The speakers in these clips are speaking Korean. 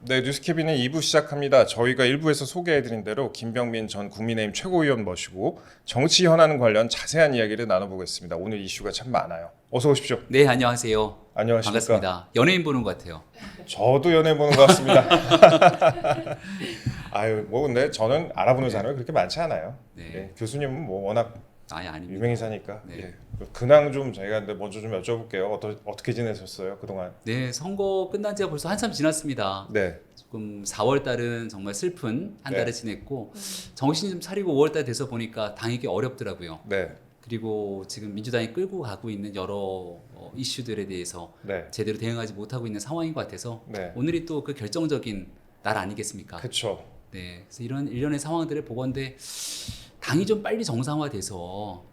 네, 뉴스캐비는 2부 시작합니다. 저희가 1부에서 소개해드린 대로 김병민 전 국민의힘 최고위원 모시고 정치 현안 관련 자세한 이야기를 나눠보겠습니다. 오늘 이슈가 참 많아요. 어서 오십시오. 네, 안녕하세요. 안녕하십니까. 반갑습니다. 연예인 보는 것 같아요. 저도 연예 보는 것 같습니다. 아유, 뭐 근데 저는 알아보는 사람이 그렇게 많지 않아요. 네. 예, 교수님은 뭐 워낙 아닙니다. 유명인사니까. 네. 예. 근황 좀 저희가 근데 먼저 좀 여쭤볼게요. 어떻게 지내셨어요 그동안? 네, 선거 끝난 지가 벌써 한참 지났습니다. 네, 조금 4월 달은 정말 슬픈 한 네. 달을 지냈고 정신 좀 차리고 5월 달 돼서 보니까 당이기 어렵더라고요. 네, 그리고 지금 민주당이 끌고 가고 있는 여러 이슈들에 대해서 네, 제대로 대응하지 못하고 있는 상황인 것 같아서 네. 오늘이 또 그 결정적인 날 아니겠습니까? 그렇죠. 네, 그래서 이런 일련의 상황들을 보건대 당이 좀 빨리 정상화돼서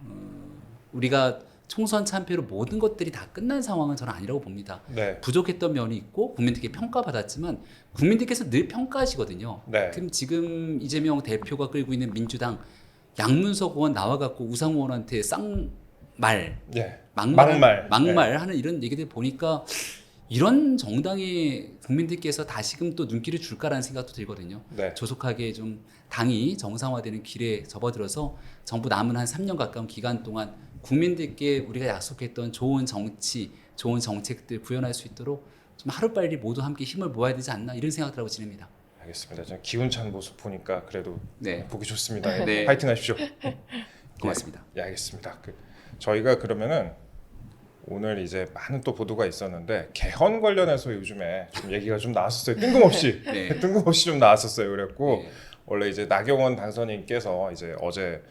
우리가 총선 참패로 모든 것들이 다 끝난 상황은 저는 아니라고 봅니다. 네, 부족했던 면이 있고 국민들께 평가받았지만 국민들께서 늘 평가하시거든요. 네. 그럼 지금 이재명 대표가 끌고 있는 민주당 양문석 의원 나와갖고 우상호 의원한테 쌍말, 네. 막말 네. 하는 이런 얘기들 보니까 이런 정당에 국민들께서 다시금 또 눈길을 줄까라는 생각도 들거든요. 네. 조속하게 좀 당이 정상화되는 길에 접어들어서 정부 남은 한 3년 가까운 기간 동안 국민들께 우리가 약속했던 좋은 정치, 좋은 정책들 구현할 수 있도록 좀 하루빨리 모두 함께 힘을 모아야 되지 않나 이런 생각들하고 지냅니다. 알겠습니다. 저 기운찬 모습 보니까 그래도 네. 보기 좋습니다. 네. 파이팅 하십시오. 고맙습니다. 예, 알겠습니다. 저희가 그러면은 오늘 이제 많은 또 보도가 있었는데 개헌 관련해서 요즘에 좀 얘기가 좀 나왔었어요. 뜬금없이 네. 뜬금없이 좀 나왔었어요. 그랬고 네. 원래 이제 나경원 당선인께서 이제 어제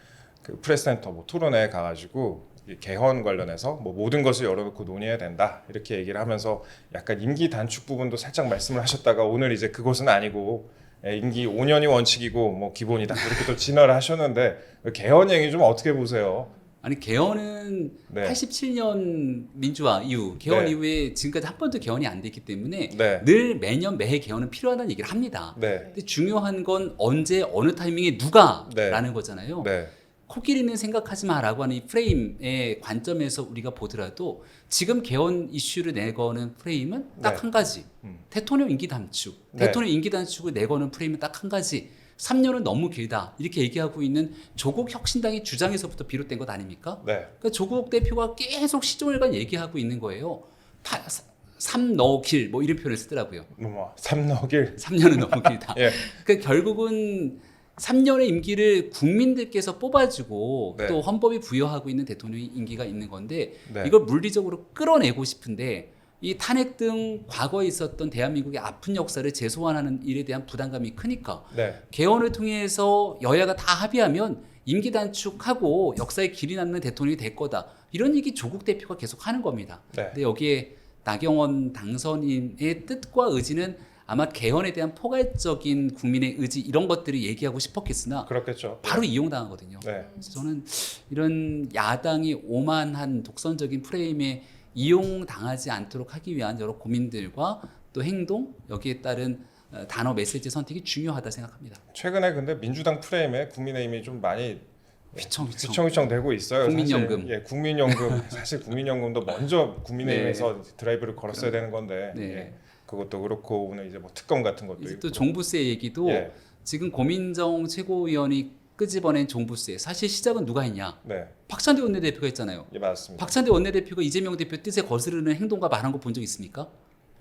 그 프레스센터 뭐 토론회 가가지고 이 개헌 관련해서 뭐 모든 것을 열어놓고 논의해야 된다 이렇게 얘기를 하면서 약간 임기 단축 부분도 살짝 말씀을 하셨다가 오늘 이제 그것은 아니고 임기 5년이 원칙이고 뭐 기본이다 이렇게 또 진화를 하셨는데 개헌 얘기 좀 어떻게 보세요? 아니 개헌은 네. 87년 민주화 이후 개헌 네. 이후에 지금까지 한 번도 개헌이 안 됐기 때문에 네. 늘 매년 매해 개헌은 필요하다는 얘기를 합니다. 네, 근데 중요한 건 언제 어느 타이밍에 누가라는 네. 거잖아요. 네, 코끼리는 생각하지 마라고 하는 이 프레임의 관점에서 우리가 보더라도 지금 개헌 이슈를 내거는 프레임은 딱 네. 한 가지. 대통령 임기 단축. 네. 대통령 임기 단축을 내거는 프레임은 딱 한 가지. 3년은 너무 길다. 이렇게 얘기하고 있는 조국 혁신당의 주장에서부터 비롯된 것 아닙니까? 네, 그러니까 조국 대표가 계속 시종일관 얘기하고 있는 거예요. 3 넣길 뭐 이런 표현을 쓰더라고요. 뭐 삼너길 3년은 너무 길다. 예, 그러니까 결국은 3년의 임기를 국민들께서 뽑아주고 네. 또 헌법이 부여하고 있는 대통령의 임기가 있는 건데 네. 이걸 물리적으로 끌어내고 싶은데 이 탄핵 등 과거에 있었던 대한민국의 아픈 역사를 재소환하는 일에 대한 부담감이 크니까 네, 개헌을 통해서 여야가 다 합의하면 임기 단축하고 역사에 길이 남는 대통령이 될 거다. 이런 얘기 조국 대표가 계속 하는 겁니다. 네. 근데 여기에 나경원 당선인의 뜻과 의지는 아마 개헌에 대한 포괄적인 국민의 의지 이런 것들을 얘기하고 싶었겠으나 그렇겠죠. 바로 이용당하거든요. 네, 그래서 저는 이런 야당이 오만한 독선적인 프레임에 이용당하지 않도록 하기 위한 여러 고민들과 또 행동 여기에 따른 단어 메시지 선택이 중요하다 생각합니다. 최근에 근데 민주당 프레임에 국민의힘이 좀 많이 휘청휘청 되고 있어요. 국민연금. 사실, 예, 국민연금 사실 국민연금도 먼저 국민의힘에서 드라이브를 걸었어야 되는 건데 네. 예, 그것도 그렇고 오늘 이제 뭐 특검 같은 것도 이제 있고 또 종부세 얘기도 예, 지금 고민정 최고위원이 끄집어낸 종부세 사실 시작은 누가 했냐? 네, 박찬대 원내대표가 했잖아요. 예, 맞습니다. 박찬대 원내대표가 이재명 대표 뜻에 거스르는 행동과 말한 거 본 적 있습니까?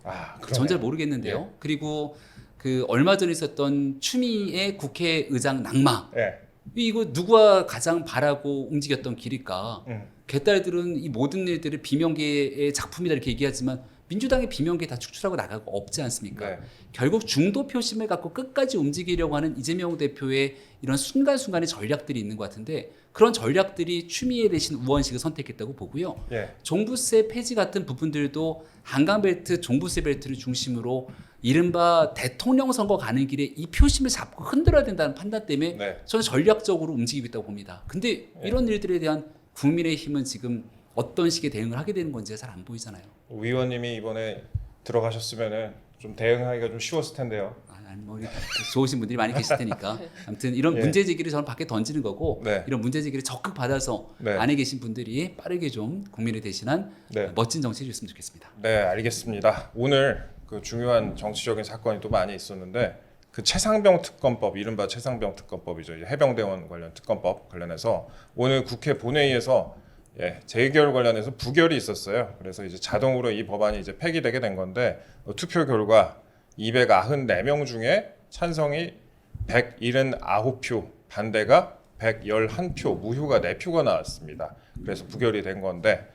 아, 전 잘 그러네요. 모르겠는데요. 예. 그리고 그 얼마 전에 있었던 추미애 국회의장 낙마 예, 이거 누가 가장 바라고 움직였던 길일까? 개딸들은 이 모든 일들을 비명계의 작품이다 이렇게 얘기하지만 민주당의 비명계 다 축출하고 나가고 없지 않습니까? 네, 결국 중도 표심을 갖고 끝까지 움직이려고 하는 이재명 대표의 이런 순간순간의 전략들이 있는 것 같은데 그런 전략들이 추미애 대신 우원식을 선택했다고 보고요. 예, 종부세 폐지 같은 부분들도 한강벨트, 종부세 벨트를 중심으로 이른바 대통령 선거 가는 길에 이 표심을 잡고 흔들어야 된다는 판단 때문에 네. 저는 전략적으로 움직이고 있다고 봅니다. 근데 이런 일들에 대한 국민의힘은 지금 어떤 식의 대응을 하게 되는 건지 잘 안 보이잖아요. 위원님이 이번에 들어가셨으면은 좀 대응하기가 좀 쉬웠을 텐데요. 아니 뭐 좋으신 분들이 많이 계실 테니까 아무튼 이런 예. 문제 제기를 저는 밖에 던지는 거고 네. 이런 문제 제기를 적극 받아서 네. 안에 계신 분들이 빠르게 좀 국민을 대신한 네. 멋진 정치를 줬으면 좋겠습니다. 네, 알겠습니다. 오늘 그 중요한 정치적인 사건이 또 많이 있었는데 그 최상병 특검법, 이른바 최상병 특검법이죠. 이제 해병대원 관련 특검법 관련해서 오늘 국회 본회의에서 재의결 관련해서 부결이 있었어요. 그래서 이제 자동으로 이 법안이 이제 폐기되게 된 건데 투표 결과 294명 중에 찬성이 179표, 반대가 111표, 무효가 4표가 나왔습니다. 그래서 부결이 된 건데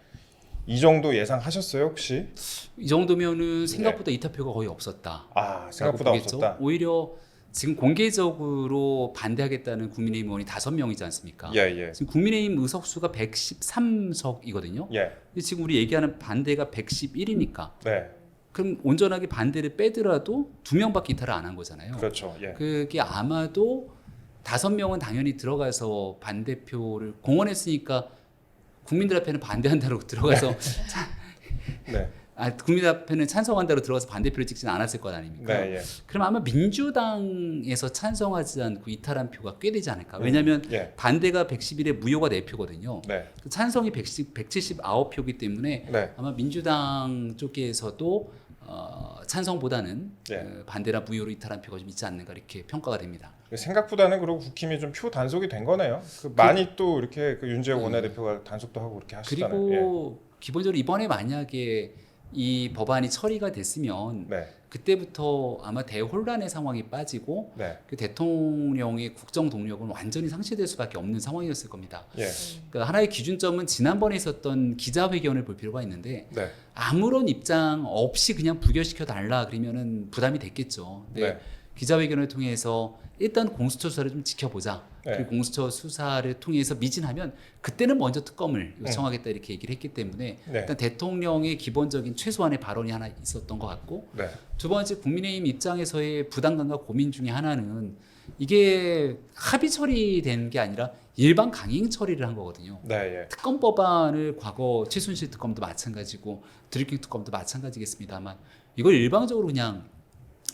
이 정도 예상하셨어요 혹시? 이 정도면은 생각보다 이타표가 거의 없었다. 아 생각보다 보겠죠. 없었다. 오히려 지금 공개적으로 반대하겠다는 국민의힘 의원이 5명이지 않습니까? 예. 지금 국민의힘 의석수가 113석이거든요. 예. 지금 우리 얘기하는 반대가 111이니까 네. 그럼 온전하게 반대를 빼더라도 2명밖에 이탈을 안 한 거잖아요. 그렇죠. 예. 그게 아마도 5명은 당연히 들어가서 반대표를 공언했으니까 국민들 앞에는 반대한다고 들어가서 네. 국민들 앞에는 찬성한다고 들어가서 반대표를 찍지는 않았을 것 아닙니까? 네. 예. 그럼 아마 민주당에서 찬성하지 않고 이탈한 표가 꽤 되지 않을까? 왜냐하면 예. 반대가 111에 무효가 4표거든요. 네. 찬성이 179표이기 때문에 네. 아마 민주당 쪽에서도 찬성보다는 예. 반대나 무효로 이탈한 표가 좀 있지 않는가 이렇게 평가가 됩니다. 생각보다는 그리고 국힘이 좀 표 단속이 된 거네요. 많이 또 이렇게 그 윤재욱 원내대표가 단속도 하고 그렇게 하시잖아요. 그리고 기본적으로 이번에 만약에 이 법안이 처리가 됐으면 네. 그때부터 아마 대혼란의 상황이 빠지고 네. 그 대통령의 국정 동력은 완전히 상실될 수밖에 없는 상황이었을 겁니다. 예. 그러니까 하나의 기준점은 지난번에 있었던 기자회견을 볼 필요가 있는데 네. 아무런 입장 없이 그냥 부결시켜 달라 그러면은 부담이 됐겠죠. 근데 네. 기자회견을 통해서 일단 공수처 수사를 좀 지켜보자. 네. 그리고 공수처 수사를 통해서 미진하면 그때는 먼저 특검을 요청하겠다 이렇게 얘기를 했기 때문에 네. 일단 대통령의 기본적인 최소한의 발언이 하나 있었던 것 같고 네. 두 번째 국민의힘 입장에서의 부담감과 고민 중에 하나는 이게 합의 처리된 게 아니라 일반 강행 처리를 한 거거든요. 네. 예. 특검 법안을 과거 최순실 특검도 마찬가지고 드루킹 특검도 마찬가지겠습니다만 이걸 일방적으로 그냥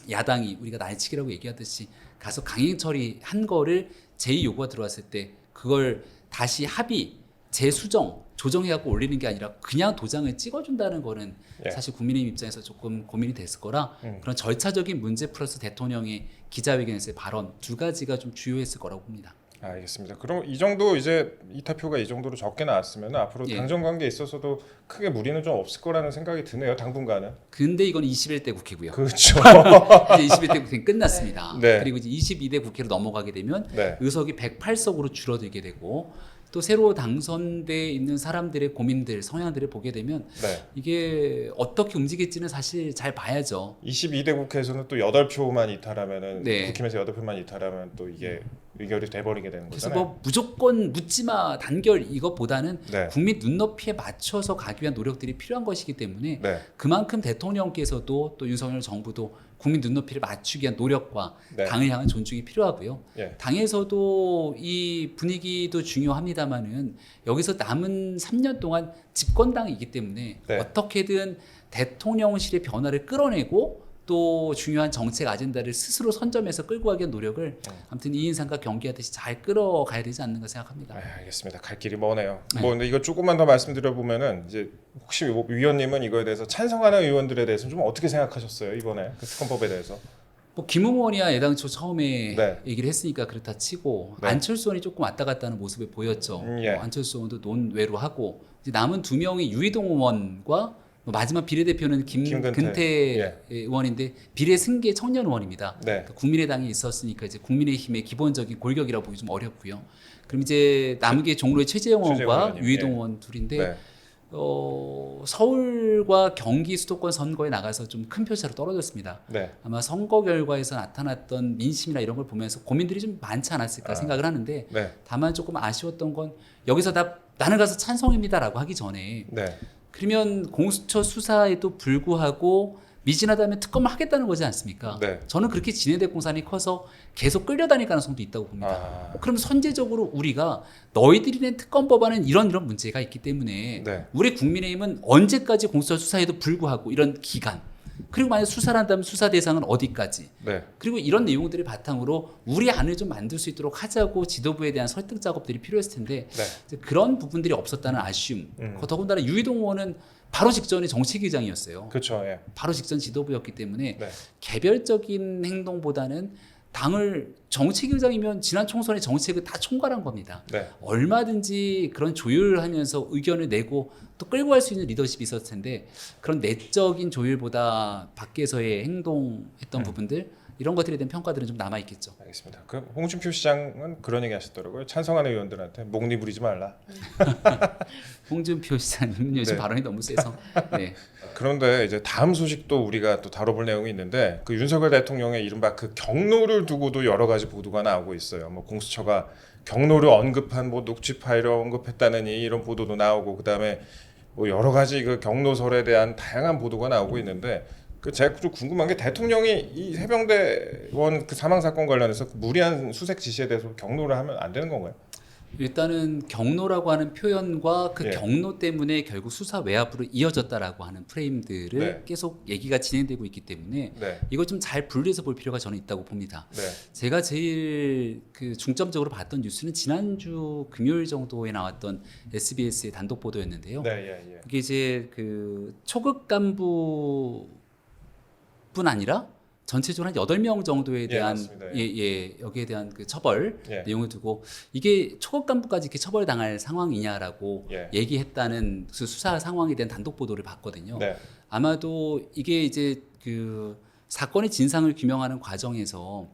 야당이 우리가 날치기라고 얘기하듯이 가서 강행 처리한 거를 제의 요구가 들어왔을 때 그걸 다시 합의, 재수정, 조정해갖고 올리는 게 아니라 그냥 도장을 찍어준다는 거는 예. 사실 국민의힘 입장에서 조금 고민이 됐을 거라 그런 절차적인 문제 플러스 대통령의 기자회견에서의 발언 두 가지가 좀 주요했을 거라고 봅니다. 알겠습니다. 그럼 이 정도 이제 이타표가 이 정도로 적게 나왔으면 앞으로 예. 당정 관계에 있어서도 크게 무리는 좀 없을 거라는 생각이 드네요. 당분간은. 근데 이건 21대 국회고요. 그렇죠. 이제 21대 국회는 끝났습니다. 네. 그리고 이제 22대 국회로 넘어가게 되면 네. 의석이 108석으로 줄어들게 되고 또 새로 당선돼 있는 사람들의 고민들, 성향들을 보게 되면 네. 이게 어떻게 움직일지는 사실 잘 봐야죠. 22대 국회에서는 또 8표만 이탈하면은 네. 국힘에서 8표만 이탈하면 또 이게 의결이 돼버리게 되는 그래서 거잖아요. 뭐 무조건 묻지마 단결 이것보다는 네. 국민 눈높이에 맞춰서 가기 위한 노력들이 필요한 것이기 때문에 네. 그만큼 대통령께서도 또 윤석열 정부도 국민 눈높이를 맞추기 위한 노력과 네. 당을 향한 존중이 필요하고요. 예. 당에서도 이 분위기도 중요합니다만은 여기서 남은 3년 동안 집권당이기 때문에 네. 어떻게든 대통령실의 변화를 끌어내고 또 중요한 정책 아젠다를 스스로 선점해서 끌고 가기 위한 노력을 아무튼 이인상과 경기하듯이 잘 끌어가야 되지 않는가 생각합니다. 알겠습니다. 갈 길이 머네요. 네. 뭐 근데 이거 조금만 더 말씀드려 보면은 이제 혹시 위원님은 이거에 대해서 찬성하는 의원들에 대해서 좀 어떻게 생각하셨어요 이번에 그 특검법에 대해서? 뭐 김웅원이야 애당초 처음에 네. 얘기를 했으니까 그렇다 치고 네. 안철수 의원이 조금 왔다 갔다 하는 모습을 보였죠. 예. 안철수 의원도 논외로 하고 이제 남은 2명이 유이동 의원과 마지막 비례대표는 김근태 예. 의원인데 비례 승계 청년 의원입니다. 네. 그러니까 국민의당이 있었으니까 이제 국민의힘의 기본적인 골격이라고 보기 좀 어렵고요. 그럼 이제 남은 게 종로의 최재형 의원과 의원님. 유이동 예. 의원 둘인데 네. 서울과 경기 수도권 선거에 나가서 좀 큰 표차로 떨어졌습니다. 네. 아마 선거 결과에서 나타났던 민심이나 이런 걸 보면서 고민들이 좀 많지 않았을까 생각을 하는데 네. 다만 조금 아쉬웠던 건 여기서 나는 가서 찬성입니다라고 하기 전에 네. 그러면 공수처 수사에도 불구하고 미진하다면 특검을 하겠다는 거지 않습니까? 네. 저는 그렇게 진해대 공산이 커서 계속 끌려다닐 가능성도 있다고 봅니다. 그럼 선제적으로 우리가 너희들이 낸 특검 법안은 이런 문제가 있기 때문에 네. 우리 국민의힘은 언제까지 공수처 수사에도 불구하고 이런 기간 그리고 만약 수사를 한다면 수사 대상은 어디까지 네. 그리고 이런 내용들을 바탕으로 우리 안을 좀 만들 수 있도록 하자고 지도부에 대한 설득 작업들이 필요했을 텐데 네. 이제 그런 부분들이 없었다는 아쉬움. 더군다나 유이동 의원은 바로 직전에 정책위장이었어요. 그렇죠. 예. 바로 직전 지도부였기 때문에 네. 개별적인 행동보다는 당을 정책위장이면 지난 총선의 정책을 다 총괄한 겁니다. 네. 얼마든지 그런 조율하면서 의견을 내고 또 끌고 갈 수 있는 리더십이 있었을 텐데 그런 내적인 조율보다 밖에서의 행동했던 부분들 이런 것들에 대한 평가들은 좀 남아 있겠죠. 알겠습니다. 그 홍준표 시장은 그런 얘기 하셨더라고요. 찬성하는 의원들한테 목니 부리지 말라. 홍준표 시장님은 요즘 네. 발언이 너무 세서. 네. 그런데 이제 다음 소식도 우리가 또 다뤄볼 내용이 있는데 그 윤석열 대통령의 이른바 그 경로를 두고도 여러 가지 보도가 나오고 있어요. 뭐 공수처가 경로를 언급한 뭐 녹취 파일을 언급했다느니 이런 보도도 나오고 그다음에 뭐 여러 가지 그 경로설에 대한 다양한 보도가 나오고 있는데 그 제가 좀 궁금한 게 대통령이 이 해병대원 그 사망 사건 관련해서 그 무리한 수색 지시에 대해서 경로를 하면 안 되는 건가요? 일단은 경로라고 하는 표현과 그 예. 경로 때문에 결국 수사 외압으로 이어졌다라고 하는 프레임들을 네. 계속 얘기가 진행되고 있기 때문에 네, 이걸 좀 잘 분리해서 볼 필요가 저는 있다고 봅니다. 네, 제가 제일 그 중점적으로 봤던 뉴스는 지난주 금요일 정도에 나왔던 SBS의 단독 보도였는데요. 네, 예, 예. 그게 이제 그 초급 간부뿐 아니라 전체적으로 한 8명 정도에 대한 맞습니다. 여기에 대한 그 처벌 예. 내용을 두고 이게 초급 간부까지 이렇게 처벌당할 상황이냐라고 예. 얘기했다는 그 수사 상황에 대한 단독 보도를 봤거든요. 네, 아마도 이게 이제 그 사건의 진상을 규명하는 과정에서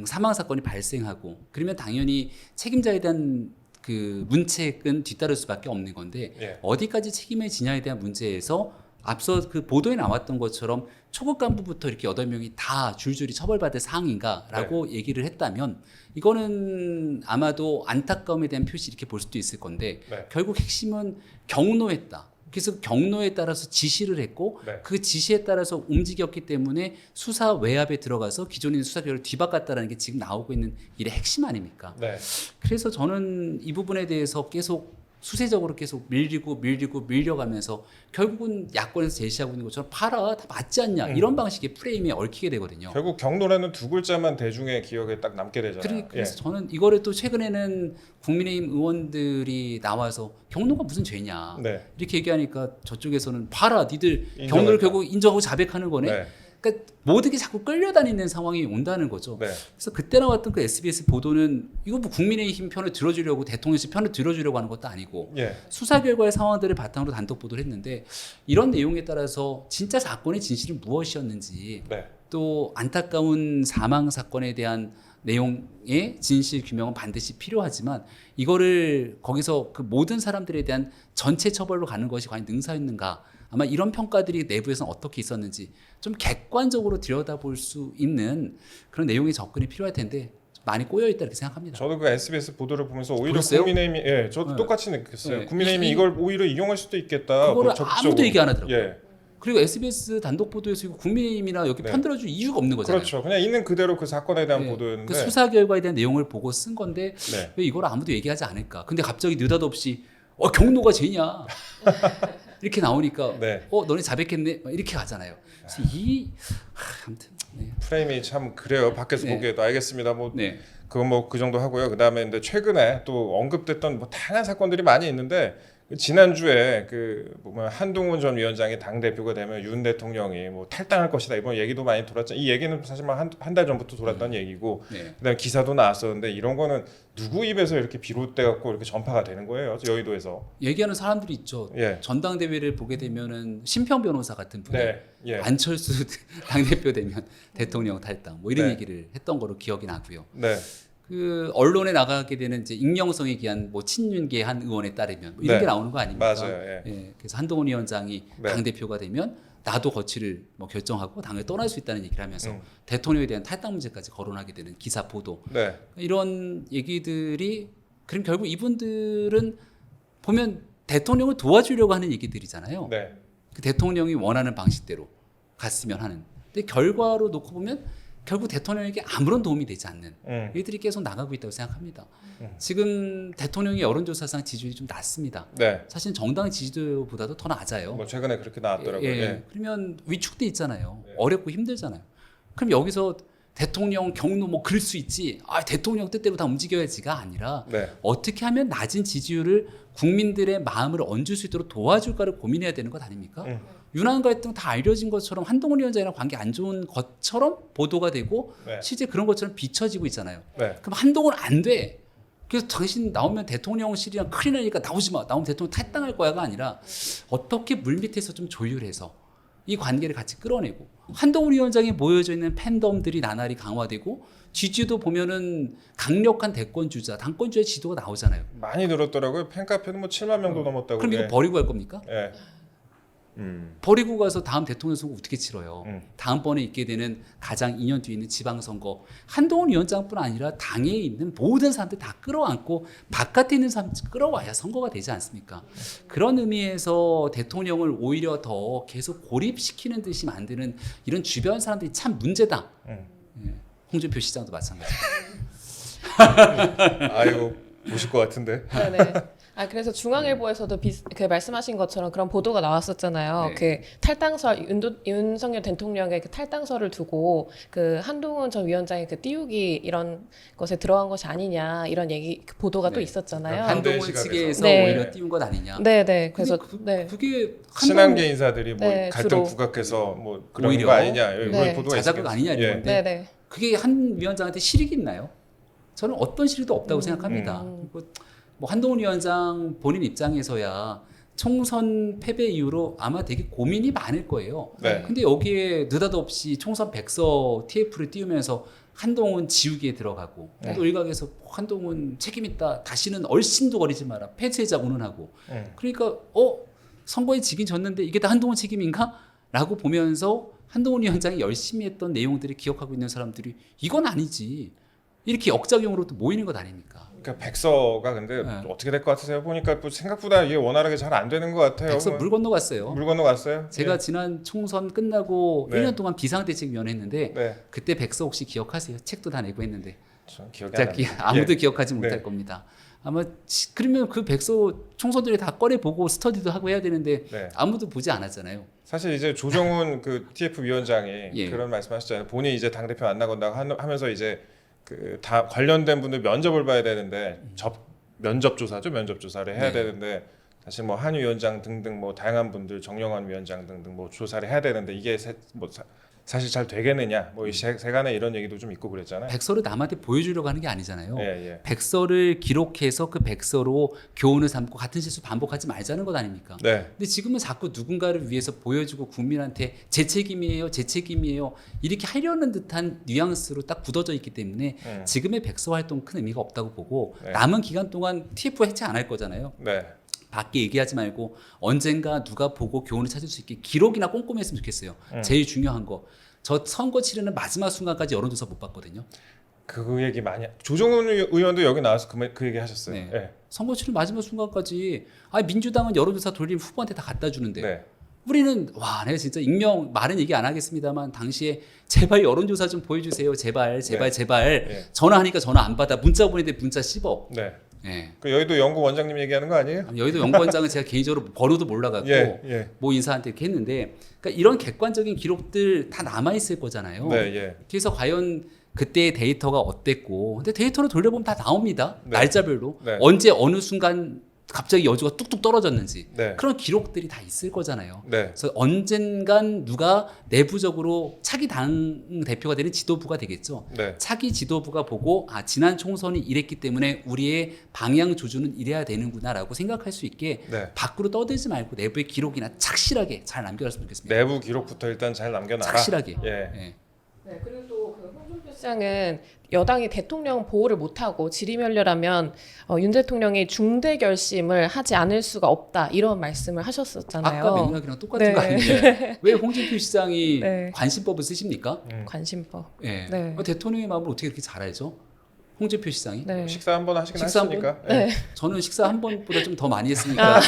사망 사건이 발생하고 그러면 당연히 책임자에 대한 그 문책은 뒤따를 수밖에 없는 건데 예. 어디까지 책임을 지냐에 대한 문제에서 앞서 그 보도에 나왔던 것처럼 초급 간부부터 이렇게 8명이 다 줄줄이 처벌받을 사항인가라고 얘기를 했다면 이거는 아마도 안타까움에 대한 표시 이렇게 볼 수도 있을 건데 네. 결국 핵심은 경로했다. 그래서 경로에 따라서 지시를 했고 네. 그 지시에 따라서 움직였기 때문에 수사 외압에 들어가서 기존에 있는 수사 결과를 뒤바꿨다는 게 지금 나오고 있는 일의 핵심 아닙니까? 네. 그래서 저는 이 부분에 대해서 계속 수세적으로 계속 밀려가면서 결국은 야권에서 제시하고 있는 것처럼 봐라 다 맞지 않냐 이런 방식의 프레임에 얽히게 되거든요. 결국 경로라는 두 글자만 대중의 기억에 딱 남게 되잖아요. 그래서 저는 이거를 또 최근에는 국민의힘 의원들이 나와서 경로가 무슨 죄냐 네. 이렇게 얘기하니까 저쪽에서는 봐라 니들 인정했다. 경로를 결국 인정하고 자백하는 거네. 네. 그러니까 모든 게 자꾸 끌려다니는 상황이 온다는 거죠. 네. 그래서 그때 나왔던 그 SBS 보도는 이거 뭐 국민의힘 편을 들어주려고 대통령실 편을 들어주려고 하는 것도 아니고 예. 수사 결과의 상황들을 바탕으로 단독 보도를 했는데 이런 내용에 따라서 진짜 사건의 진실은 무엇이었는지 네. 또 안타까운 사망 사건에 대한 내용의 진실 규명은 반드시 필요하지만 이거를 거기서 그 모든 사람들에 대한 전체 처벌로 가는 것이 과연 능사였는가 아마 이런 평가들이 내부에서는 어떻게 있었는지 좀 객관적으로 들여다볼 수 있는 그런 내용의 접근이 필요할 텐데 좀 많이 꼬여있다 이렇게 생각합니다. 저도 그 SBS 보도를 보면서 오히려 보셨어요? 국민의힘이 저도 네. 똑같이 느꼈어요. 네. 국민의힘이 이걸 오히려 이용할 수도 있겠다. 그거를 뭐 적극적으로. 아무도 얘기 안 하더라고요. 예. 그리고 SBS 단독 보도에서 이거 국민의힘이나 여기 네. 편들어줄 이유가 없는 거잖아요. 그렇죠. 그냥 있는 그대로 그 사건에 대한 네. 보도였는데. 그 수사 결과에 대한 내용을 보고 쓴 건데 네. 왜 이걸 아무도 얘기하지 않을까? 근데 갑자기 느닷없이 경로가 죄냐 이렇게 나오니까 네. 너네 자백했네 막 이렇게 가잖아요. 그래서 아무튼 네. 프레임이 참 그래요. 밖에서 네. 보기에도 알겠습니다. 뭐 네. 그건 뭐 그 정도 하고요. 그다음에 근데 최근에 또 언급됐던 뭐 다양한 사건들이 많이 있는데 지난주에 그 보면 한동훈 전 위원장이 당 대표가 되면 윤 대통령이 뭐 탈당할 것이다 이번 얘기도 많이 돌았죠. 이 얘기는 사실 한 달 전부터 돌았던 얘기고, 네. 그다음 에 기사도 나왔었는데 이런 거는 누구 입에서 이렇게 비롯돼 갖고 이렇게 전파가 되는 거예요? 여의도에서. 얘기하는 사람들이 있죠. 예. 전당대회를 보게 되면은 심평 변호사 같은 분이 네. 예. 안철수 당대표 되면 대통령 탈당 뭐 이런 네. 얘기를 했던 거로 기억이 나고요. 네. 그 언론에 나가게 되는 이제 익명성에 기한 뭐 친윤계 한 의원에 따르면 뭐 이런 네. 게 나오는 거 아닙니까? 맞아요. 예. 예, 그래서 한동훈 위원장이 네. 당 대표가 되면 나도 거취를 뭐 결정하고 당을 떠날 수 있다는 얘기를 하면서 음. 대통령에 대한 탈당 문제까지 거론하게 되는 기사 보도 네. 이런 얘기들이 그럼 결국 이분들은 보면 대통령을 도와주려고 하는 얘기들이잖아요. 네. 그 대통령이 원하는 방식대로 갔으면 하는. 근데 결과로 놓고 보면 결국 대통령에게 아무런 도움이 되지 않는 일들이 계속 나가고 있다고 생각합니다. 지금 대통령이 여론조사상 지지율이 좀 낮습니다. 네. 사실 정당 지지도보다도 더 낮아요. 뭐 최근에 그렇게 나왔더라고요. 예, 예. 그러면 위축돼 있잖아요. 예. 어렵고 힘들잖아요. 그럼 여기서 대통령 경로 뭐 그럴 수 있지. 대통령 뜻대로 다 움직여야지가 아니라 네. 어떻게 하면 낮은 지지율을 국민들의 마음을 얹을 수 있도록 도와줄까를 고민해야 되는 것 아닙니까? 윤한 갈등 다 알려진 것처럼 한동훈 위원장이랑 관계 안 좋은 것처럼 보도가 되고 네. 실제 그런 것처럼 비춰지고 있잖아요. 네. 그럼 한동훈 안 돼. 그래서 당신 나오면 대통령실이랑 큰일 나니까 나오지 마. 나오면 대통령 탈당할 거야가 아니라 어떻게 물밑에서 좀 조율해서 이 관계를 같이 끌어내고 한동훈 위원장이 모여져 있는 팬덤들이 나날이 강화되고 지지도 보면은 강력한 대권주자, 당권주의 지도가 나오잖아요. 많이 늘었더라고요. 팬카페는 뭐 7만 명도 넘었다고. 그럼 이거 버리고 갈 겁니까? 예. 버리고 가서 다음 대통령 선거 어떻게 치러요? 음. 다음번에 있게 되는 가장 2년 뒤에 있는 지방선거 한동훈 위원장뿐 아니라 당에 있는 모든 사람들 다 끌어안고 바깥에 있는 사람 끌어와야 선거가 되지 않습니까? 그런 의미에서 대통령을 오히려 더 계속 고립시키는 듯이 만드는 이런 주변 사람들이 참 문제다. 예. 홍준표 시장도 마찬가지. 아이고 보실 것 같은데. 네네. 그래서 중앙일보에서도 그 말씀하신 것처럼 그런 보도가 나왔었잖아요. 네. 그 탈당설 윤석열 대통령의 그 탈당설을 두고 그 한동훈 전 위원장의 그 띄우기 이런 것에 들어간 것이 아니냐 이런 얘기 그 보도가 또 네. 있었잖아요. 한동훈 시각에서. 측에서 네. 오히려 띄운 것 아니냐. 네네. 그래서 근데 네. 그게 친한계 인사들이 뭐 네, 갈등 주로. 부각해서 뭐 그런 오히려. 거 아니냐 이런 네. 보도가 자작극 있었겠죠. 아니냐 이런 예. 건데 네네. 그게 한 위원장한테 실익이 있나요? 저는 어떤 실익도 없다고 생각합니다. 그리고 뭐 한동훈 위원장 본인 입장에서야 총선 패배 이후로 아마 되게 고민이 많을 거예요. 네. 근데 여기에 느닷없이 총선 백서 TF를 띄우면서 한동훈 지우기에 들어가고 네. 또 일각에서 한동훈 책임 있다. 다시는 얼씬도 거리지 마라. 폐쇄자 운운하고. 그러니까 선거에 지긴 졌는데 이게 다 한동훈 책임인가? 라고 보면서 한동훈 위원장이 열심히 했던 내용들을 기억하고 있는 사람들이 이건 아니지. 이렇게 역작용으로 또 모이는 것 아닙니까? 그러니까 백서가 근데 네. 어떻게 될 것 같으세요? 보니까 뭐 생각보다 이게 원활하게 잘 안 되는 것 같아요. 백서 뭐 물 건너갔어요. 물 건너갔어요? 제가 예. 지난 총선 끝나고 네. 1년 동안 비상대책위원회 했는데 네. 그때 백서 혹시 기억하세요? 책도 다 내고 했는데 전 기억이 안 진짜 나요. 아무도 예. 기억하지 못할 네. 겁니다. 아마 그러면 그 백서 총선들이 다 꺼내 보고 스터디도 하고 해야 되는데 네. 아무도 보지 않았잖아요. 사실 이제 조정훈 그 TF 위원장이 예. 그런 말씀하셨잖아요. 본인이 이제 당 대표 안 나간다고 하면서 이제 그 다 관련된 분들 면접을 봐야 되는데 면접 조사죠. 면접 조사를 해야 네. 되는데 사실 뭐 한 위원장 등등 뭐 다양한 분들 정영환 위원장 등등 뭐 조사를 해야 되는데 이게 사실 잘 되겠느냐 뭐 이 세간에 이런 얘기도 좀 있고 그랬잖아요. 백서를 남한테 보여주려고 하는 게 아니잖아요. 예, 예. 백서를 기록해서 그 백서로 교훈을 삼고 같은 실수 반복하지 말자는 것 아닙니까? 네. 근데 지금은 자꾸 누군가를 위해서 보여주고 국민한테 제 책임이에요, 제 책임이에요 이렇게 하려는 듯한 뉘앙스로 딱 굳어져 있기 때문에 지금의 백서 활동 큰 의미가 없다고 보고 네. 남은 기간 동안 TF 해체 안 할 거잖아요. 네. 밖에 얘기하지 말고 언젠가 누가 보고 교훈을 찾을 수 있게 기록이나 꼼꼼히 했으면 좋겠어요. 제일 중요한 거. 저 선거 치르는 마지막 순간까지 여론조사 못 봤거든요. 그 얘기 많이 의원도 의원도 여기 나와서 그 얘기 하셨어요. 네. 네. 선거 치르는 마지막 순간까지 민주당은 여론조사 돌리면 후보한테 다 갖다 주는데 네. 우리는 내가 진짜 익명 말은 얘기 안 하겠습니다만 당시에 제발 여론조사 좀 보여주세요. 제발 네. 제발 전화하니까 전화 안 받아. 문자 보내는데 문자 씹어. 네. 예. 그 여의도 연구 원장님 얘기하는 거 아니에요? 여의도 연구원장은 제가 개인적으로 번호도 몰라갖고 예. 모 인사한테 이렇게 했는데 그러니까 이런 객관적인 기록들 다 남아 있을 거잖아요. 네, 예. 그래서 과연 그때의 데이터가 어땠고 근데 데이터를 돌려보면 다 나옵니다. 네. 날짜별로 네. 언제 어느 순간 갑자기 여주가 뚝뚝 떨어졌는지 네. 그런 기록들이 다 있을 거잖아요. 네. 그래서 언젠간 누가 내부적으로 차기 당 대표가 되는 지도부가 되겠죠. 네. 차기 지도부가 보고 지난 총선이 이랬기 때문에 우리의 방향 조주는 이래야 되는구나라고 생각할 수 있게 네. 밖으로 떠들지 말고 내부의 기록이나 착실하게 잘 남겨놨으면 좋겠습니다. 내부 기록부터 일단 잘 남겨놔라. 착실하게. 예. 예. 네, 그리고 또 그 홍준표 시장은 여당이 대통령 보호를 못하고 지리멸렬하면 윤 대통령이 중대 결심을 하지 않을 수가 없다 이런 말씀을 하셨었잖아요. 아까 맥락이랑 똑같은 네. 거 아닌데 왜 홍준표 시장이 네. 관심법을 쓰십니까? 관심법. 예. 네. 대통령의 마음을 어떻게 그렇게 잘 알죠? 홍준표 시장이? 네. 식사 한번 하시긴 식사 한 하시니까. 번? 예. 저는 식사 한 번보다 좀 더 많이 했으니까.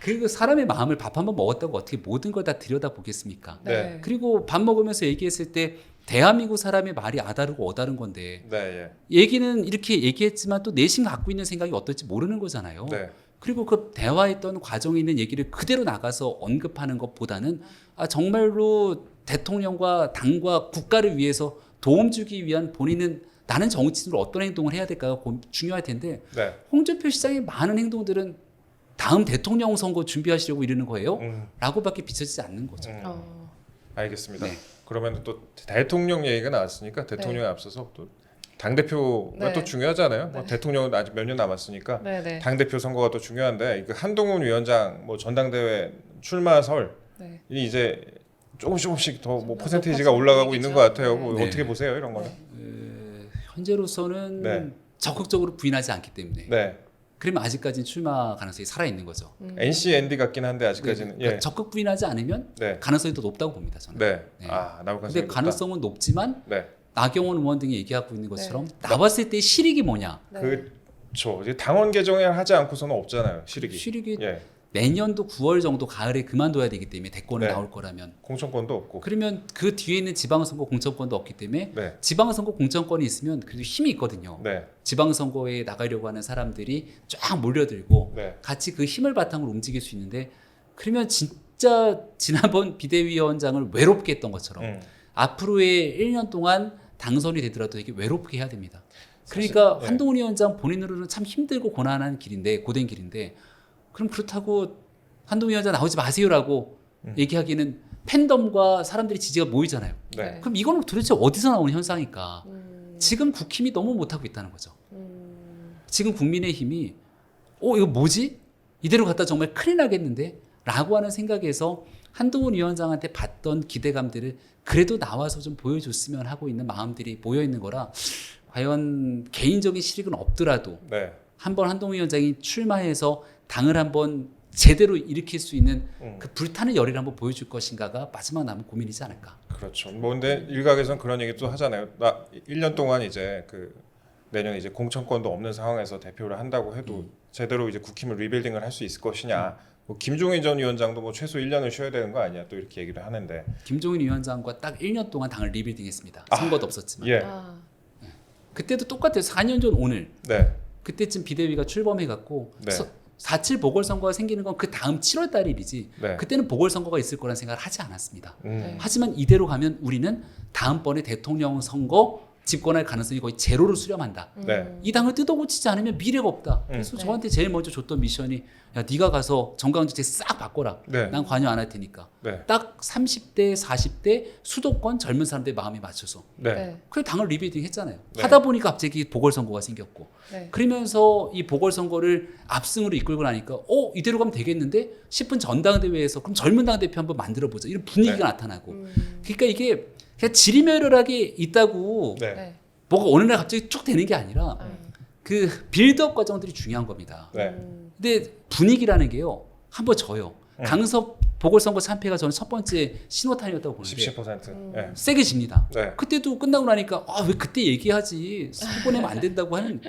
그리고 사람의 마음을 밥 한 번 먹었다고 어떻게 모든 걸 다 들여다 보겠습니까? 네. 그리고 밥 먹으면서 얘기했을 때 대한민국 사람의 말이 아다르고 어다른 건데 네, 예. 얘기는 이렇게 얘기했지만 또 내심 갖고 있는 생각이 어떨지 모르는 거잖아요. 네. 그리고 그 대화했던 과정에 있는 얘기를 그대로 나가서 언급하는 것보다는 정말로 대통령과 당과 국가를 위해서 도움 주기 위한 본인은 나는 정치인으로 어떤 행동을 해야 될까가 중요할 텐데 네. 홍준표 시장의 많은 행동들은 다음 대통령 선거 준비하시려고 이러는 거예요? 라고밖에 비춰지지 않는 거죠. 알겠습니다. 네. 그러면 또 대통령 얘기가 나왔으니까 대통령에 앞서서 또 당 대표가 네. 또 중요하잖아요. 네. 뭐 대통령은 아직 몇 년 남았으니까 네네. 당 대표 선거가 또 중요한데 그 한동훈 위원장 뭐 전당대회 출마설이 네. 이제 조금씩 더 뭐 좀 퍼센테이지가 높아지는 올라가고 있는 분위기죠. 것 같아요. 네. 뭐 네. 어떻게 보세요 이런 거는? 현재로서는 네. 적극적으로 부인하지 않기 때문에 네. 그러면 아직까지는 출마 가능성이 살아 있는 거죠. NC ND 같긴 한데 아직까지는 그러니까 예. 적극 부인하지 않으면 네. 가능성이 더 높다고 봅니다. 저는. 네. 네. 아 나올 근데 가능성이 가능성은 높지만 네. 나경원 의원 등이 얘기하고 있는 것처럼 나왔을 때 실익이 뭐냐? 네. 그렇죠. 이제 당원 개정을 하지 않고서는 없잖아요. 실익이. 실익이 예. 내년도 9월 정도 가을에 그만둬야 되기 때문에 대권에 네. 나올 거라면 공천권도 없고. 그러면 그 뒤에 있는 지방선거 공천권도 없기 때문에 네. 지방선거 공천권이 있으면 그래도 힘이 있거든요. 네. 지방선거에 나가려고 하는 사람들이 쫙 몰려들고 네. 같이 그 힘을 바탕으로 움직일 수 있는데 그러면 진짜 지난번 비대위원장을 외롭게 했던 것처럼 앞으로의 1년 동안 당선이 되더라도 되게 외롭게 해야 됩니다. 그러니까 사실, 예. 한동훈 위원장 본인으로는 참 힘들고 고난한 길인데 고된 길인데 그럼 그렇다고 한동훈 위원장 나오지 마세요라고 얘기하기는 팬덤과 사람들이 지지가 모이잖아요. 네. 그럼 이거는 도대체 어디서 나오는 현상일까? 지금 국힘이 너무 못하고 있다는 거죠. 지금 국민의힘이 이거 뭐지? 이대로 갔다 정말 큰일 나겠는데? 라고 하는 생각에서 한동훈 위원장한테 받던 기대감들을 그래도 나와서 좀 보여줬으면 하고 있는 마음들이 모여 있는 거라 과연 개인적인 실익은 없더라도 네. 한번 한동훈 위원장이 출마해서 당을 한번 제대로 일으킬 수 있는 그 불타는 열의를 한번 보여줄 것인가가 마지막 남은 고민이지 않을까. 그렇죠. 뭐 근데 일각에서는 그런 얘기도 하잖아요. 나 1년 동안 이제 그 내년에 이제 공천권도 없는 상황에서 대표를 한다고 해도 제대로 이제 국힘을 리빌딩을 할 수 있을 것이냐. 뭐 김종인 전 위원장도 뭐 최소 1년을 쉬어야 되는 거 아니야? 또 이렇게 얘기를 하는데. 김종인 위원장과 딱 1년 동안 당을 리빌딩했습니다. 선거도 없었지만. 예. 그때도 똑같아요. 4년 전 오늘. 네. 그때쯤 비대위가 출범해갖고 네. 4.7 보궐선거가 생기는 건 그 다음 7월 달 일이지 네. 그때는 보궐선거가 있을 거란 생각을 하지 않았습니다. 네. 하지만 이대로 가면 우리는 다음번에 대통령 선거 집권할 가능성이 거의 제로로 수렴한다. 네. 이 당을 뜯어고치지 않으면 미래가 없다. 그래서 네. 저한테 제일 먼저 줬던 미션이 야 네가 가서 정강정책 싹 바꿔라. 네. 난 관여 안 할 테니까. 네. 딱 30대 40대 수도권 젊은 사람들의 마음에 맞춰서 네. 그래 당을 리빌딩 했잖아요. 네. 하다 보니까 갑자기 보궐선거가 생겼고 네. 그러면서 이 보궐선거를 압승으로 이끌고 나니까 이대로 가면 되겠는데 싶은 전당대회에서 그럼 젊은 당대표 한번 만들어보자 이런 분위기가 네. 나타나고 그러니까 이게 그냥 지리멸렬하게 있다고 네. 네. 뭐가 어느 날 갑자기 쭉 되는 게 아니라 그 빌드업 과정들이 중요한 겁니다. 네. 근데 분위기라는 게요 한번 져요. 강서 보궐선거 참패가 저는 첫 번째 신호탄이었다고 보는데 17%. 네. 세게 집니다. 네. 그때도 끝나고 나니까 왜 그때 얘기하지 선거내면 안 된다고 하는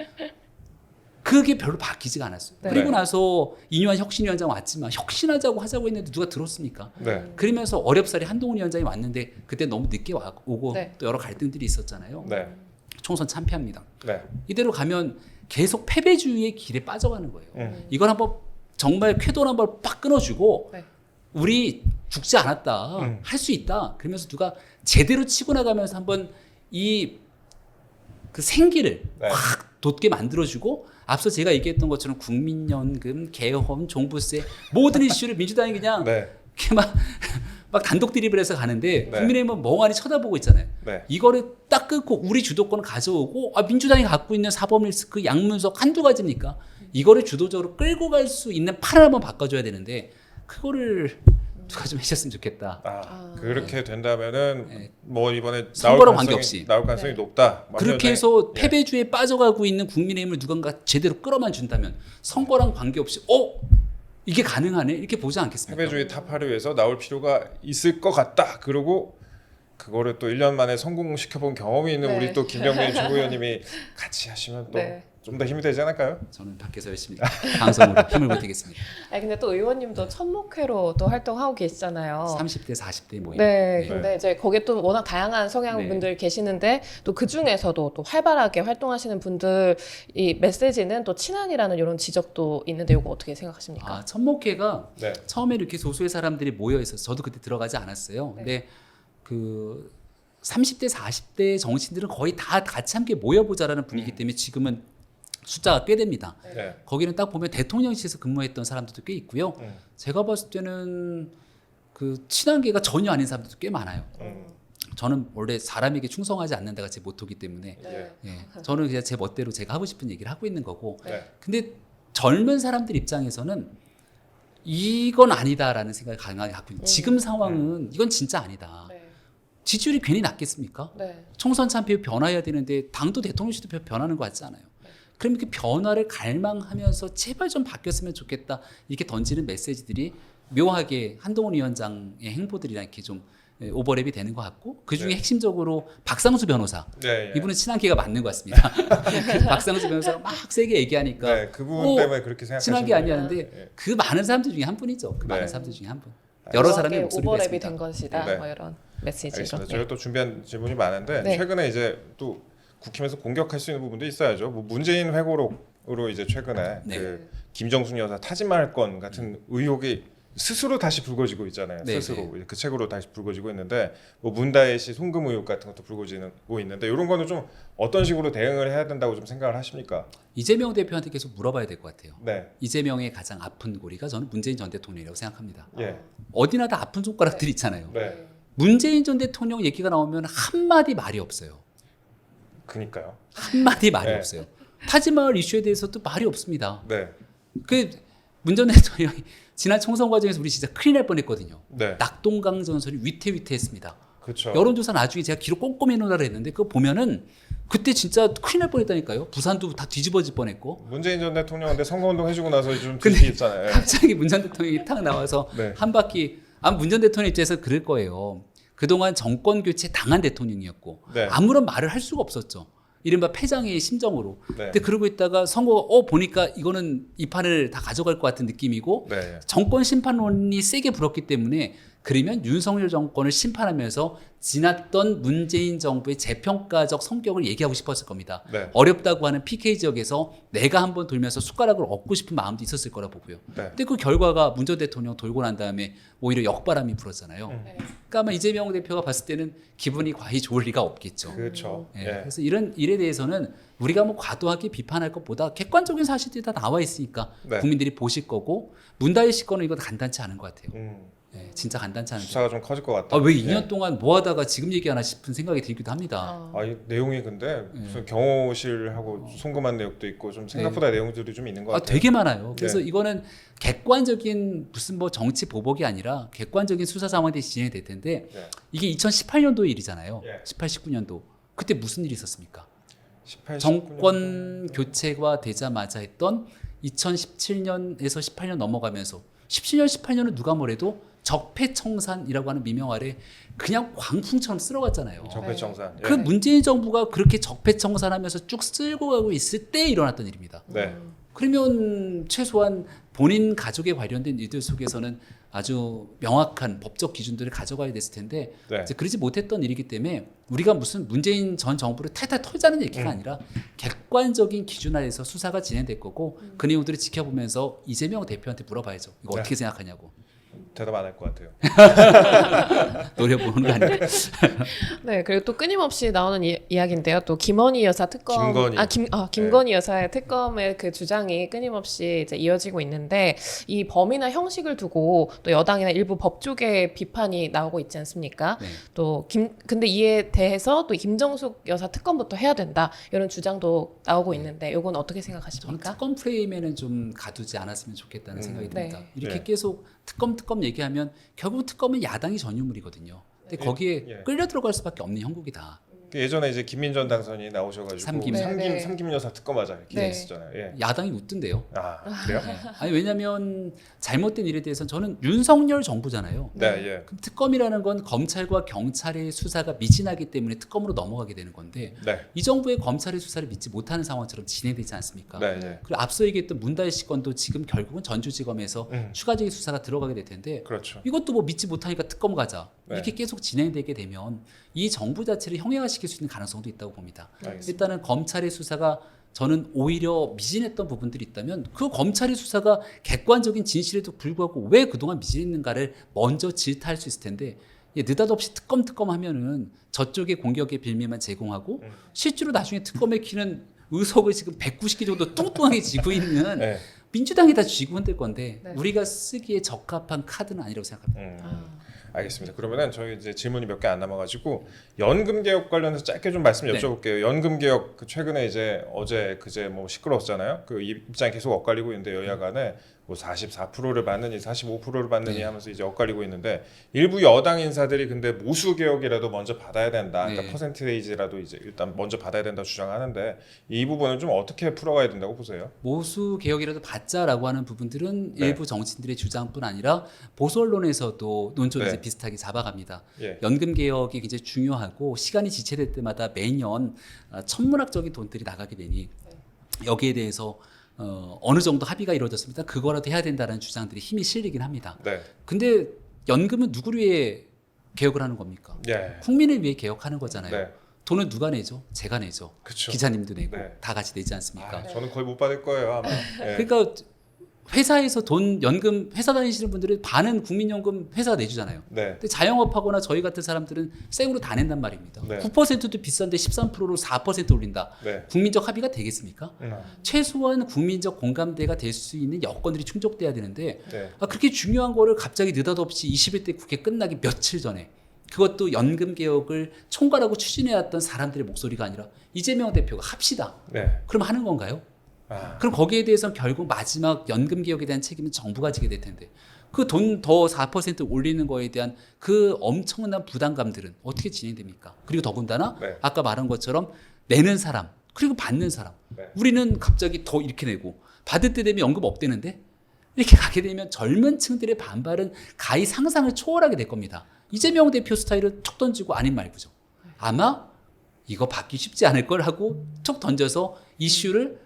그게 별로 바뀌지가 않았어요. 네. 그리고 나서 이뇨한 혁신위원장 왔지만 혁신하자고 하자고 했는데 누가 들었습니까? 네. 그러면서 어렵사리 한동훈 위원장이 왔는데 그때 너무 늦게 오고 네. 또 여러 갈등들이 있었잖아요. 네. 총선 참패합니다. 네. 이대로 가면 계속 패배주의의 길에 빠져가는 거예요. 이걸 한번 정말 쾌도를 한번 빡 끊어주고 네. 우리 죽지 않았다. 할 수 있다. 그러면서 누가 제대로 치고 나가면서 한번 이 그 생기를 네. 확 돋게 만들어주고 앞서 제가 얘기했던 것처럼 국민연금, 개헌, 종부세 모든 이슈를 민주당이 그냥 네. 이렇게 막 단독 드리블해서 가는데 네. 국민의힘은 멍하니 쳐다보고 있잖아요. 네. 이거를 딱 끊고 우리 주도권을 가져오고 민주당이 갖고 있는 사법 리스크 양문석 한두 가지입니까? 이거를 주도적으로 끌고 갈 수 있는 판을 한번 바꿔줘야 되는데 그거를 누가 좀 해줬으면 좋겠다. 그렇게 된다면은 네. 뭐 이번에 선거랑 관계없이. 나올 가능성이 높다. 그렇게 해서 패배주에 빠져가고 있는 국민의힘을 누군가 제대로 끌어만 준다면 선거랑 관계없이 이게 가능하네 이렇게 보지 않겠습니까? 패배주의 타파를 위해서 나올 필요가 있을 것 같다. 그리고 그거를 또 1년 만에 성공시켜본 경험이 있는 네. 우리 또 김병민 최고위원님이 같이 하시면 또 네. 좀 더 힘이 되지 않을까요? 저는 밖에서 열심히 방송으로 힘을 보태겠습니다. 근데 또 의원님도 천목회로 또 활동하고 계시잖아요. 30대 40대 모임. 네, 네. 근데 이제 거기에 또 워낙 다양한 성향 분들 계시는데 또 그 중에서도 또 활발하게 활동하시는 분들 이 메시지는 또 친한이라는 이런 지적도 있는데 이거 어떻게 생각하십니까? 천목회가 네. 처음에 이렇게 소수의 사람들이 모여 있어서 저도 그때 들어가지 않았어요. 근데 그 30대 40대 정치인들은 거의 다 같이 함께 모여보자라는 분위기 때문에 지금은 숫자가 꽤 됩니다. 네. 거기는 딱 보면 대통령실에서 근무했던 사람들도 꽤 있고요. 제가 봤을 때는 그 친한계가 전혀 아닌 사람들도 꽤 많아요. 저는 원래 사람에게 충성하지 않는다가 제 모토기 때문에 네. 예, 저는 그냥 제 멋대로 제가 하고 싶은 얘기를 하고 있는 거고. 네. 근데 젊은 사람들 입장에서는 이건 아니다라는 생각을 강하게 갖고 있는. 지금 상황은 이건 진짜 아니다. 네. 지지율이 괜히 낮겠습니까? 네. 총선 참패 변화해야 되는데 당도 대통령실도 변하는 거 같지 않아요. 그럼 그 변화를 갈망하면서 제발 좀 바뀌었으면 좋겠다 이렇게 던지는 메시지들이 묘하게 한동훈 위원장의 행보들이랑 이렇게 좀 오버랩이 되는 것 같고 그 중에 네. 핵심적으로 박상수 변호사 네, 예. 이분은 친한계가 맞는 것 같습니다. 박상수 변호사가 막 세게 얘기하니까 네, 그 부분 때문에 그렇게 생각하시는 친한 게 거예요. 아니었는데 예. 그 많은 사람들 중에 한 분이죠. 그 네. 많은 사람들 중에 한 분. 여러 사람의 목소리가 오버랩이 있습니다. 된 것이다. 네. 뭐 이런 메시지로. 알겠습니다. 저희가 또 준비한 질문이 많은데 네. 최근에 이제 또 국힘에서 공격할 수 있는 부분도 있어야죠. 뭐 문재인 회고록으로 이제 최근에 네. 그 김정숙 여사 타지말 건 같은 의혹이 스스로 다시 불거지고 있잖아요. 네, 스스로 그 책으로 다시 불거지고 있는데 뭐 문다혜 씨 송금 의혹 같은 것도 불거지고 있는데 이런 거는 좀 어떤 식으로 대응을 해야 된다고 좀 생각을 하십니까? 이재명 대표한테 계속 물어봐야 될 것 같아요. 네, 이재명의 가장 아픈 고리가 저는 문재인 전 대통령이라고 생각합니다. 예, 어디나 다 아픈 손가락들이 있잖아요. 네, 문재인 전 대통령 얘기가 나오면 한마디 말이 없어요. 그니까요. 한마디 말이 네. 없어요. 타지마을 이슈에 대해서도 말이 없습니다. 네, 그 문 전 대통령이 지난 총선 과정에서 우리 진짜 큰일 날 뻔했거든요. 네, 낙동강 전설이 위태위태했습니다. 그렇죠. 여론조사 나중에 제가 기록 꼼꼼히 해놓으라 했는데 그거 보면은 그때 진짜 큰일 날 뻔했다니까요. 부산도 다 뒤집어질 뻔했고 문재인 전 대통령한테 선거운동 해주고 나서 좀 근데 뒤집혔잖아요. 예. 갑자기 문 전 대통령이 탁 나와서 네. 한 바퀴 문 전 대통령 입장에서 그럴 거예요. 그동안 정권 교체 당한 대통령이었고 네. 아무런 말을 할 수가 없었죠. 이른바 패장의 심정으로. 네. 근데 그러고 있다가 선거가 보니까 이거는 이 판을 다 가져갈 것 같은 느낌이고 네. 정권 심판론이 세게 불었기 때문에 그러면 윤석열 정권을 심판하면서 지났던 문재인 정부의 재평가적 성격을 얘기하고 싶었을 겁니다. 네. 어렵다고 하는 PK 지역에서 내가 한번 돌면서 숟가락을 얻고 싶은 마음도 있었을 거라 보고요. 네. 근데 그 결과가 문 전 대통령 돌고 난 다음에 오히려 역바람이 불었잖아요. 네. 그러니까 아마 이재명 대표가 봤을 때는 기분이 과히 좋을 리가 없겠죠. 그렇죠. 예, 예. 그래서 이런 일에 대해서는 우리가 뭐 과도하게 비판할 것보다 객관적인 사실들이 다 나와 있으니까 네. 국민들이 보실 거고 문다혜 씨 거는 이거 간단치 않은 것 같아요. 예, 진짜 간단치 않은. 수사가 좀 커질 것 같다. 왜 2년 동안 뭐 하다가 지금 얘기하나 싶은 생각이 들기도 합니다. 어. 이 내용이 근데 네. 무슨 경호실하고 송금한 내용도 있고 좀 생각보다 내용들이 좀 있는 것 같아요. 되게 많아요. 그래서 네. 이거는 객관적인 무슨 뭐 정치 보복이 아니라 객관적인 수사 상황이 진행이 될 텐데 네. 이게 2018년도 일이잖아요. 예. 18, 19년도. 그때 무슨 일이 있었습니까? 18, 정권 교체가 되자마자 했던 2017년에서 18년 넘어가면서 17년, 18년은 누가 뭐래도 적폐청산이라고 하는 미명 아래 그냥 광풍처럼 쓸어갔잖아요. 적폐청산. 그 문재인 정부가 그렇게 적폐청산하면서 쭉 쓸고 가고 있을 때 일어났던 일입니다. 네. 그러면 최소한 본인 가족에 관련된 일들 속에서는 아주 명확한 법적 기준들을 가져가야 됐을 텐데 네. 이제 그러지 못했던 일이기 때문에 우리가 무슨 문재인 전 정부를 탈탈 털자는 얘기가 아니라 객관적인 기준 아래서 수사가 진행될 거고 그 내용들을 지켜보면서 이재명 대표한테 물어봐야죠. 이거 네. 어떻게 생각하냐고. 대답 안 할 것 같아요. 노려보는 거 아니에요. 네, 그리고 또 끊임없이 나오는 이야기인데요. 또 김건희 여사 특검, 김건희. 김건희 여사의 특검의 그 주장이 끊임없이 이제 이어지고 있는데 이 범위나 형식을 두고 또 여당이나 일부 법조계 비판이 나오고 있지 않습니까? 네. 근데 이에 대해서 또 김정숙 여사 특검부터 해야 된다 이런 주장도 나오고 있는데 이건 어떻게 저는 생각하십니까? 특검 프레임에는 좀 가두지 않았으면 좋겠다는 생각이 듭니다. 네. 이렇게 네. 계속 특검 얘기하면 결국 특검은 야당이 전유물이거든요. 근데 예, 거기에 예. 끌려 들어갈 수밖에 없는 형국이다. 그 예전에 이제 김민전 당선이 나오셔가지고 삼김. 네. 삼김 여사 특검하자 이렇게 네. 했었잖아요. 예. 야당이 웃던데요. 그래요? 아니 왜냐하면 잘못된 일에 대해서는 저는 윤석열 정부잖아요. 네, 예. 그럼 특검이라는 건 검찰과 경찰의 수사가 미진하기 때문에 특검으로 넘어가게 되는 건데 네, 이 정부의 검찰의 수사를 믿지 못하는 상황처럼 진행되지 않습니까? 네, 예. 그리고 앞서 얘기했던 문다혜 씨 건도 지금 결국은 전주지검에서 추가적인 수사가 들어가게 될 텐데 그렇죠. 이것도 뭐 믿지 못하니까 특검 가자 네. 이렇게 계속 진행되게 되면 이 정부 자체를 형해화시킬 수 있는 가능성도 있다고 봅니다. 알겠습니다. 일단은 검찰의 수사가 저는 오히려 미진했던 부분들이 있다면 그 검찰의 수사가 객관적인 진실에도 불구하고 왜 그동안 미진했는가를 먼저 질타할 수 있을 텐데 느닷없이 특검 하면은 저쪽의 공격의 빌미만 제공하고 실제로 나중에 특검의 키는 의석을 지금 190개 정도 뚱뚱하게 쥐고 있는 네. 민주당이 다 쥐고 흔들 건데 네. 우리가 쓰기에 적합한 카드는 아니라고 생각합니다. 아. 알겠습니다. 그러면은 저희 이제 질문이 몇 개 안 남아가지고 연금 개혁 관련해서 짧게 좀 말씀 네. 여쭤볼게요. 연금 개혁 그 최근에 이제 어제 그제 뭐 시끄러웠잖아요. 그 입장이 계속 엇갈리고 있는데 여야 간에 뭐 44%를 받느니 45%를 받느니 네. 하면서 이제 엇갈리고 있는데 일부 여당 인사들이 근데 모수 개혁이라도 먼저 받아야 된다. 그러니까 네. 퍼센테이지라도 이제 일단 먼저 받아야 된다 주장하는데 이 부분은 좀 어떻게 풀어가야 된다고 보세요? 모수 개혁이라도 받자라고 하는 부분들은 네. 일부 정치인들의 주장뿐 아니라 보수 언론에서도 논조를 네. 이제 비슷하게 잡아갑니다. 예. 연금 개혁이 굉장히 중요하고 시간이 지체될 때마다 매년 천문학적인 돈들이 나가게 되니 여기에 대해서 어느 정도 합의가 이루어졌습니다. 그거라도 해야 된다는 주장들이 힘이 실리긴 합니다. 네. 근데 연금은 누구를 위해 개혁을 하는 겁니까? 예. 국민을 위해 개혁하는 거잖아요. 네. 돈은 누가 내죠? 제가 내죠. 그쵸. 기자님도 내고 네. 다 같이 내지 않습니까? 아, 저는 거의 못 받을 거예요 아마. 예. 그러니까 회사에서 돈 연금 회사 다니시는 분들은 반은 국민연금 회사가 내주잖아요. 네. 근데 자영업하거나 저희 같은 사람들은 생으로 다 낸단 말입니다. 네. 9%도 비싼데 13%로 4% 올린다. 네. 국민적 합의가 되겠습니까? 음. 최소한 국민적 공감대가 될 수 있는 여건들이 충족돼야 되는데 네. 그렇게 중요한 거를 갑자기 느닷없이 21대 국회 끝나기 며칠 전에 그것도 연금 개혁을 총괄하고 추진해왔던 사람들의 목소리가 아니라 이재명 대표가 합시다. 네. 그럼 하는 건가요? 아. 그럼 거기에 대해서는 결국 마지막 연금 개혁에 대한 책임은 정부가 지게 될 텐데 그 돈 더 4% 올리는 거에 대한 그 엄청난 부담감들은 어떻게 진행됩니까? 그리고 더군다나 네. 아까 말한 것처럼 내는 사람 그리고 받는 사람 네. 우리는 갑자기 더 이렇게 내고 받을 때 되면 연금 없대는데 이렇게 가게 되면 젊은 층들의 반발은 가히 상상을 초월하게 될 겁니다. 이재명 대표 스타일을 툭 던지고 아닌 말고죠. 아마 이거 받기 쉽지 않을 걸 하고 툭 던져서 이슈를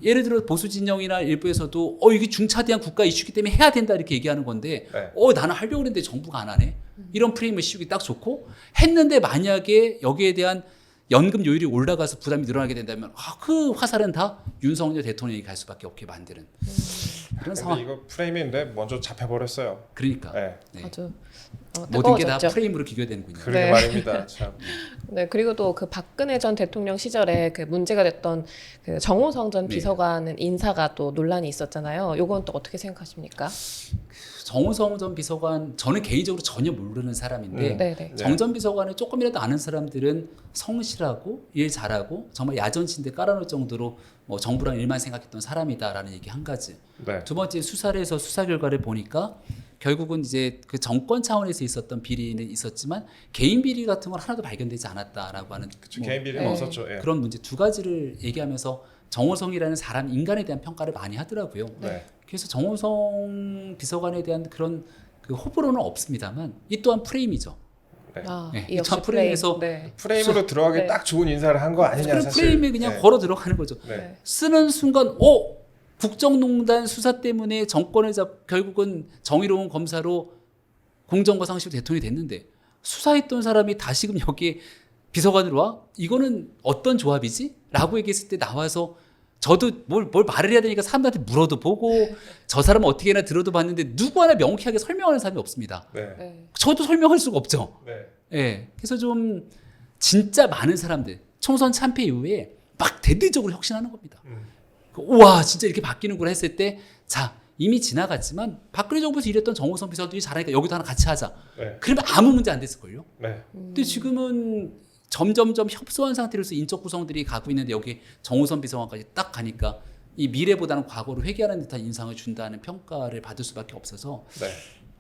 예를 들어 보수 진영이나 일부에서도 이게 중차대한 국가 이슈기 때문에 해야 된다 이렇게 얘기하는 건데 네. 나는 하려고 했는데 정부가 안 하네. 이런 프레임을 씌우기 딱 좋고 했는데 만약에 여기에 대한 연금 요율이 올라가서 부담이 늘어나게 된다면 그 화살은 다 윤석열 대통령이 갈 수밖에 없게 만드는 그런 근데 상황. 이거 프레임인데 먼저 잡혀버렸어요. 그러니까 네. 네. 아주 모든 게 다 뜨거워졌죠. 프레임으로 기교되는군요. 그러게 네. 말입니다. 참. 네, 그리고 또 그 박근혜 전 대통령 시절에 그 문제가 됐던 그 정호성 전 네. 비서관은 인사가 또 논란이 있었잖아요. 요건 또 어떻게 생각하십니까? 정우성 전 비서관 저는 개인적으로 전혀 모르는 사람인데 네, 네. 정 전 비서관을 조금이라도 아는 사람들은 성실하고 일 잘하고 정말 야전친대 깔아놓을 정도로 뭐 정부랑 일만 생각했던 사람이다라는 얘기 한 가지. 네. 두 번째 수사를 해서 수사 결과를 보니까 결국은 이제 그 정권 차원에서 있었던 비리는 있었지만 개인 비리 같은 건 하나도 발견되지 않았다라고 하는 그쵸, 개인 비리는 네. 없었죠. 예. 그런 문제 두 가지를 얘기하면서 정호성이라는 사람 인간에 대한 평가를 많이 하더라고요. 네. 그래서 정호성 비서관에 대한 그런 그 호불호는 없습니다만 이 또한 프레임이죠. 네. 아, 네, 이 역시 전 프레임에서 네. 프레임으로 들어가기 네. 딱 좋은 인사를 한 거 아니냐 그런 사실. 프레임에 그냥 네. 걸어 들어가는 거죠. 네. 쓰는 순간 국정농단 수사 때문에 정권을 결국은 정의로운 검사로 공정과 상식으로 대통령이 됐는데 수사했던 사람이 다시금 여기에 비서관으로 와? 이거는 어떤 조합이지? 라고 얘기했을 때 나와서 저도 뭘 말을 해야 되니까 사람들한테 물어도 보고 저 사람은 어떻게 해나 들어도 봤는데 누구 하나 명쾌하게 설명하는 사람이 없습니다. 네. 네. 저도 설명할 수가 없죠. 네. 예. 그래서 좀 진짜 많은 사람들 총선 참패 이후에 막 대대적으로 혁신하는 겁니다. 우와 진짜 이렇게 바뀌는구나 했을 때 자 이미 지나갔지만 박근혜 정부에서 일했던 정호성 비서관들이 잘하니까 여기도 하나 같이 하자. 네. 그러면 아무 문제 안 됐을걸요. 네. 근데 지금은 점점점 협소한 상태로서 인적 구성들이 가고 있는데 여기 정호성 비서관까지 딱 가니까 이 미래보다는 과거를 회귀하는 듯한 인상을 준다는 평가를 받을 수밖에 없어서 네.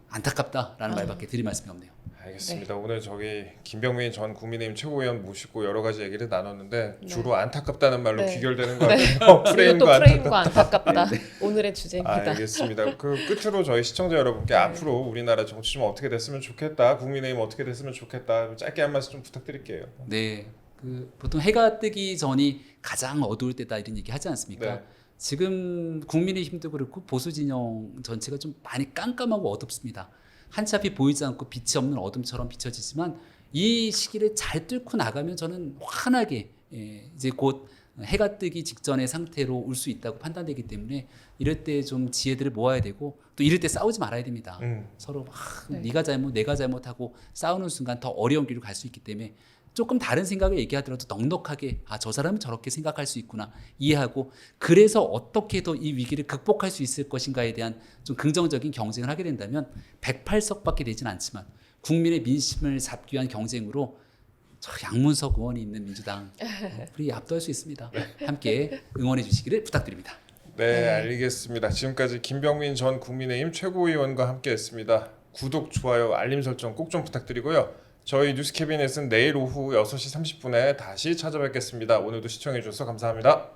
안타깝다라는 말밖에 드릴 말씀이 없네요. 알겠습니다. 오늘 저기 김병민 전 국민의힘 최고위원 모시고 여러 가지 얘기를 나눴는데 주로 안타깝다는 말로 네. 귀결되는 것 네. 같아요. 그리고 또 프레임과 프레임과 안타깝다. 오늘의 주제입니다. 알겠습니다. 그 끝으로 저희 시청자 여러분께 앞으로 우리나라 정치 좀 어떻게 됐으면 좋겠다, 국민의힘 어떻게 됐으면 좋겠다, 짧게 한 말씀 좀 부탁드릴게요. 네, 그 보통 해가 뜨기 전이 가장 어두울 때다 이런 얘기 하지 않습니까? 네. 지금 국민의힘도 그렇고 보수 진영 전체가 좀 많이 깜깜하고 어둡습니다. 한치 앞이 보이지 않고 빛이 없는 어둠처럼 비춰지지만 이 시기를 잘 뚫고 나가면 저는 환하게 이제 곧 해가 뜨기 직전의 상태로 올 수 있다고 판단되기 때문에 이럴 때 좀 지혜들을 모아야 되고 또 이럴 때 싸우지 말아야 됩니다. 서로 네. 네가 잘못 내가 잘못하고 싸우는 순간 더 어려운 길로 갈 수 있기 때문에 조금 다른 생각을 얘기하더라도 넉넉하게 저 사람은 저렇게 생각할 수 있구나 이해하고 그래서 어떻게 더 이 위기를 극복할 수 있을 것인가에 대한 좀 긍정적인 경쟁을 하게 된다면 108석밖에 되진 않지만 국민의 민심을 잡기 위한 경쟁으로 저 양문석 의원이 있는 민주당 우리 압도할 수 있습니다. 함께 응원해 주시기를 부탁드립니다. 네, 알겠습니다. 지금까지 김병민 전 국민의힘 최고위원과 함께했습니다. 구독, 좋아요, 알림 설정 꼭 좀 부탁드리고요. 저희 뉴스 캐비넷은 내일 오후 6시 30분에 다시 찾아뵙겠습니다. 오늘도 시청해 주셔서 감사합니다.